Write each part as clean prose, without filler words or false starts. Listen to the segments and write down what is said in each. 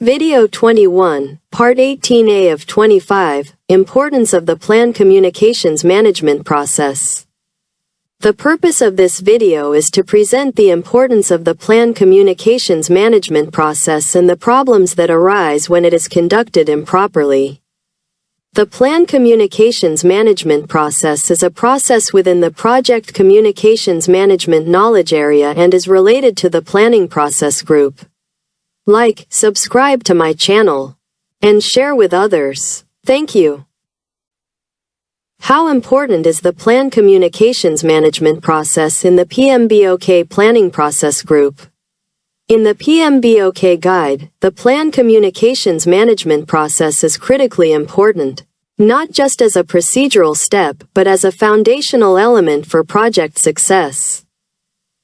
Video 21, Part 18A of 25, Importance of the Plan Communications Management Process. The purpose of this video is to present the importance of the plan communications management process and the problems that arise when it is conducted improperly. The plan communications management process is a process within the project communications management knowledge area and is related to the planning process group. Like, subscribe to my channel, and share with others. Thank you. How important is the plan communications management process in the PMBOK planning process group? In the PMBOK guide, the plan communications management process is critically important, not just as a procedural step but as a foundational element for project success.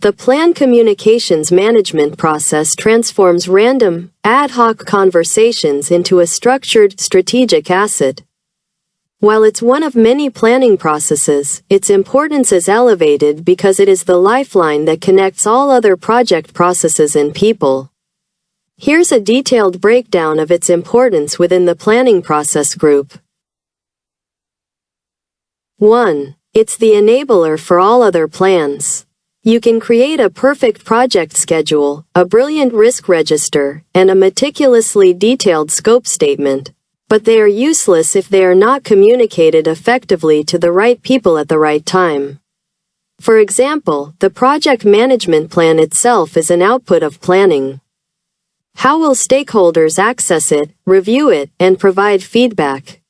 The plan communications management process transforms random, ad hoc conversations into a structured, strategic asset. While it's one of many planning processes, its importance is elevated because it is the lifeline that connects all other project processes and people. Here's a detailed breakdown of its importance within the planning process group. 1. It's the enabler for all other plans. You can create a perfect project schedule, a brilliant risk register, and a meticulously detailed scope statement, but they are useless if they are not communicated effectively to the right people at the right time. For example, the project management plan itself is an output of planning. How will stakeholders access it, review it, and provide feedback?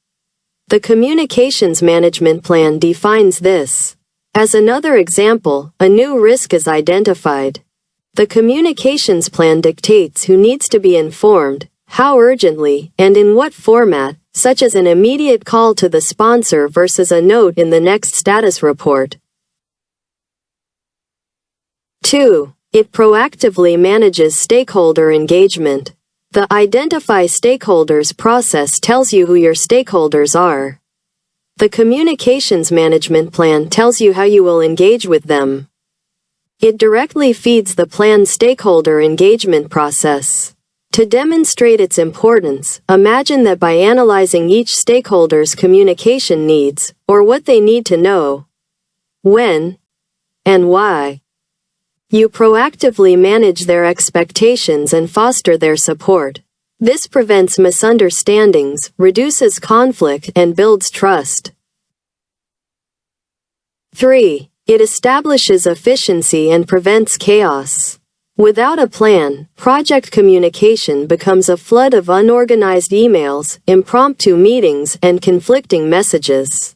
The communications management plan defines this. As another example, a new risk is identified. The communications plan dictates who needs to be informed, how urgently, and in what format, such as an immediate call to the sponsor versus a note in the next status report. 2. It proactively manages stakeholder engagement. The Identify Stakeholders process tells you who your stakeholders are. The communications management plan tells you how you will engage with them. It directly feeds the plan's stakeholder engagement process. To demonstrate its importance, imagine that by analyzing each stakeholder's communication needs, or what they need to know, when, and why, you proactively manage their expectations and foster their support. This prevents misunderstandings, reduces conflict, and builds trust. 3. It establishes efficiency and prevents chaos. Without a plan, project communication becomes a flood of unorganized emails, impromptu meetings, and conflicting messages.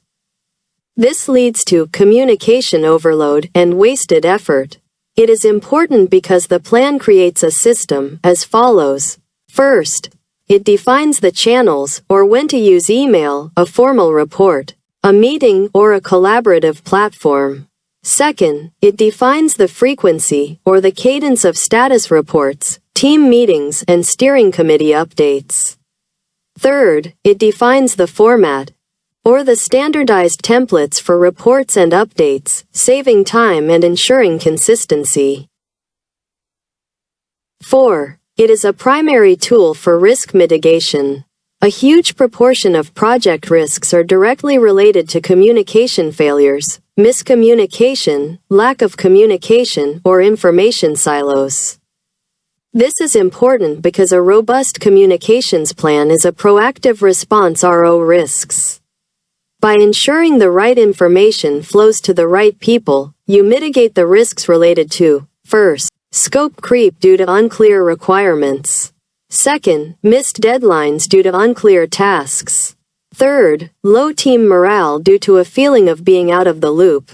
This leads to communication overload and wasted effort. It is important because the plan creates a system as follows. First, it defines the channels, or when to use email, a formal report, a meeting, or a collaborative platform. Second, it defines the frequency, or the cadence of status reports, team meetings, and steering committee updates. Third, it defines the format, or the standardized templates for reports and updates, saving time and ensuring consistency. 4. It is a primary tool for risk mitigation. A huge proportion of project risks are directly related to communication failures, miscommunication, lack of communication, or information silos. This is important because a robust communications plan is a proactive response to RO risks. By ensuring the right information flows to the right people, you mitigate the risks related to, first, scope creep due to unclear requirements. Second, missed deadlines due to unclear tasks. Third, low team morale due to a feeling of being out of the loop.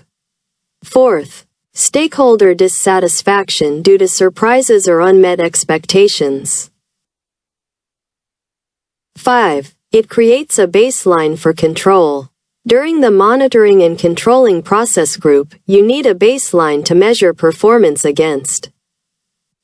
Fourth, stakeholder dissatisfaction due to surprises or unmet expectations. 5. It creates a baseline for control. During the monitoring and controlling process group, you need a baseline to measure performance against.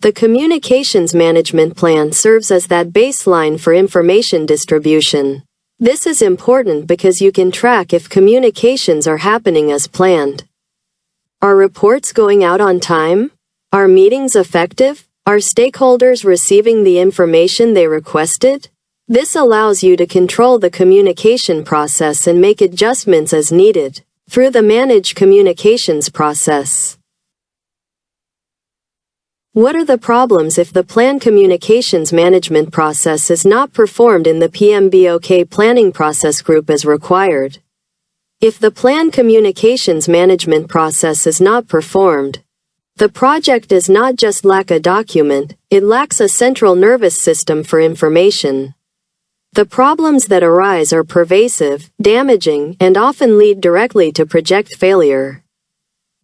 The communications management plan serves as that baseline for information distribution. This is important because you can track if communications are happening as planned. Are reports going out on time? Are meetings effective? Are stakeholders receiving the information they requested? This allows you to control the communication process and make adjustments as needed through the managed communications process. What are the problems if the plan communications management process is not performed in the PMBOK planning process group as required? If the plan communications management process is not performed, the project does not just lack a document, it lacks a central nervous system for information. The problems that arise are pervasive, damaging, and often lead directly to project failure.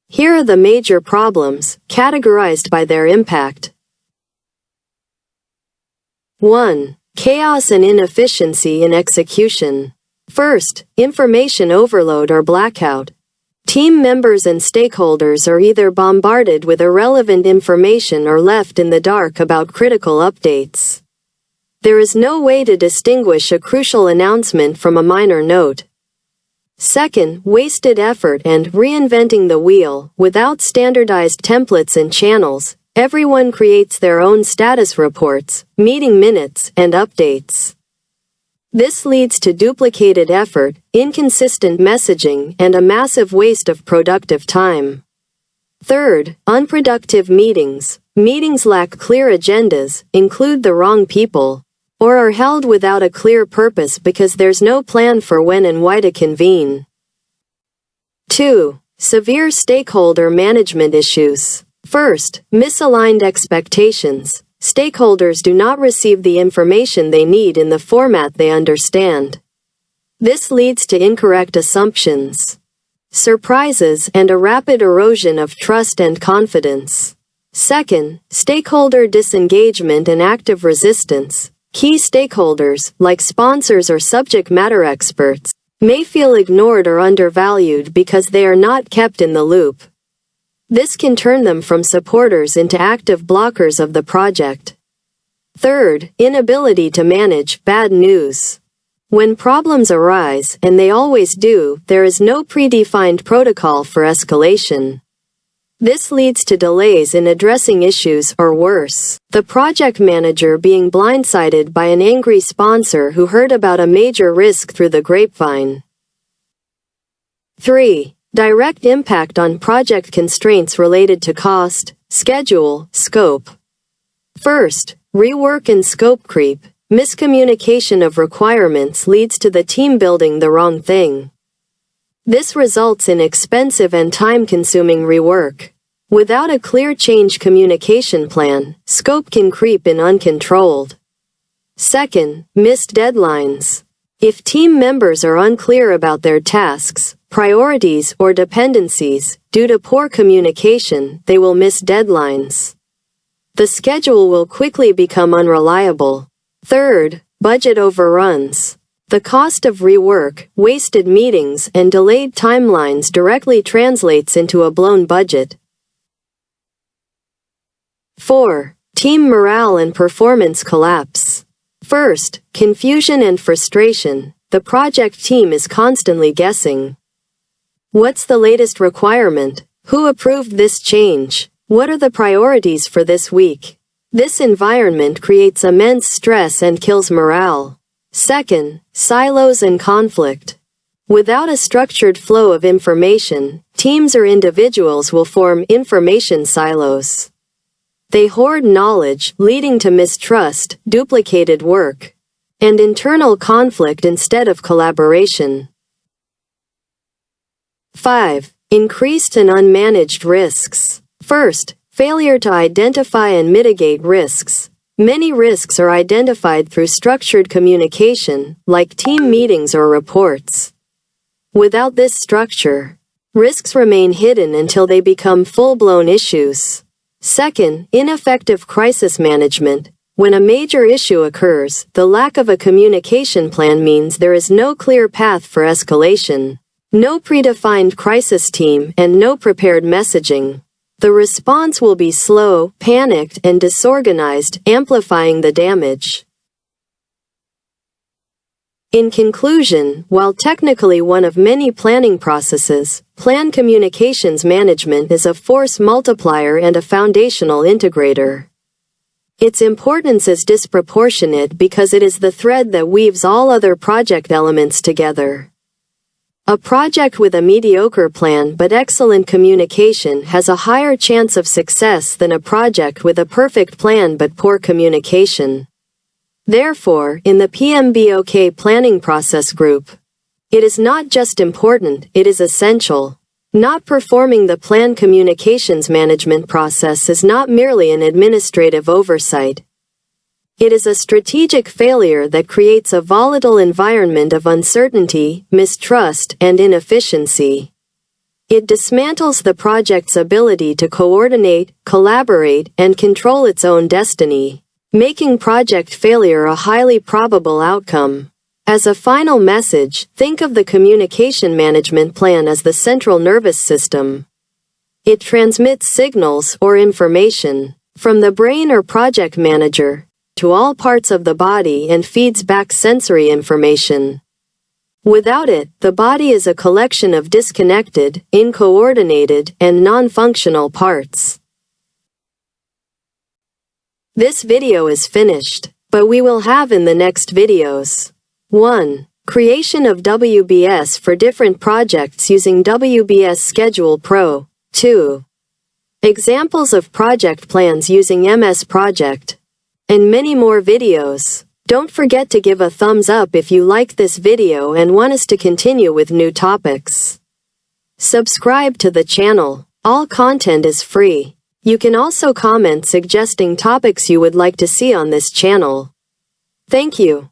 Here are the major problems, categorized by their impact. 1. Chaos and inefficiency in execution. First, information overload or blackout. Team members and stakeholders are either bombarded with irrelevant information or left in the dark about critical updates. There is no way to distinguish a crucial announcement from a minor note. Second, wasted effort and reinventing the wheel. Without standardized templates and channels, everyone creates their own status reports, meeting minutes, and updates. This leads to duplicated effort, inconsistent messaging, and a massive waste of productive time. Third, unproductive meetings. Meetings lack clear agendas, include the wrong people, or are held without a clear purpose because there's no plan for when and why to convene. 2. Severe stakeholder management issues. First, misaligned expectations. Stakeholders do not receive the information they need in the format they understand. This leads to incorrect assumptions, surprises, and a rapid erosion of trust and confidence. Second, stakeholder disengagement and active resistance. Key stakeholders, like sponsors or subject matter experts, may feel ignored or undervalued because they are not kept in the loop. This can turn them from supporters into active blockers of the project. Third, inability to manage bad news. When problems arise, and they always do, there is no predefined protocol for escalation. This leads to delays in addressing issues, or worse, the project manager being blindsided by an angry sponsor who heard about a major risk through the grapevine. 3. Direct impact on project constraints related to cost, schedule, scope. First, rework and scope creep. Miscommunication of requirements leads to the team building the wrong thing. This results in expensive and time-consuming rework. Without a clear change communication plan, scope can creep in uncontrolled. Second, missed deadlines. If team members are unclear about their tasks, priorities, or dependencies, due to poor communication, they will miss deadlines. The schedule will quickly become unreliable. Third, budget overruns. The cost of rework, wasted meetings, and delayed timelines directly translates into a blown budget. 4. Team morale and performance collapse. First, confusion and frustration. The project team is constantly guessing. What's the latest requirement? Who approved this change? What are the priorities for this week? This environment creates immense stress and kills morale. Second, silos and conflict. Without a structured flow of information, teams or individuals will form information silos. They hoard knowledge, leading to mistrust, duplicated work, and internal conflict instead of collaboration. 5. Increased and unmanaged risks. First, failure to identify and mitigate risks. Many risks are identified through structured communication, like team meetings or reports. Without this structure, risks remain hidden until they become full-blown issues. Second, ineffective crisis management. When a major issue occurs, the lack of a communication plan means there is no clear path for escalation, no predefined crisis team, and no prepared messaging. The response will be slow, panicked, and disorganized, amplifying the damage. In conclusion, while technically one of many planning processes, plan communications management is a force multiplier and a foundational integrator. Its importance is disproportionate because it is the thread that weaves all other project elements together. A project with a mediocre plan but excellent communication has a higher chance of success than a project with a perfect plan but poor communication. Therefore, in the PMBOK planning process group, it is not just important, it is essential. Not performing the plan communications management process is not merely an administrative oversight. It is a strategic failure that creates a volatile environment of uncertainty, mistrust, and inefficiency. It dismantles the project's ability to coordinate, collaborate, and control its own destiny, making project failure a highly probable outcome. As a final message, think of the communication management plan as the central nervous system. It transmits signals or information from the brain or project manager to all parts of the body and feeds back sensory information. Without it, the body is a collection of disconnected, uncoordinated, and non-functional parts. This video is finished, but we will have in the next videos. 1. Creation of WBS for different projects using WBS Schedule Pro. 2. Examples of project plans using MS Project. And many more videos. Don't forget to give a thumbs up if you liked this video and want us to continue with new topics. Subscribe to the channel. All content is free. You can also comment suggesting topics you would like to see on this channel. Thank you.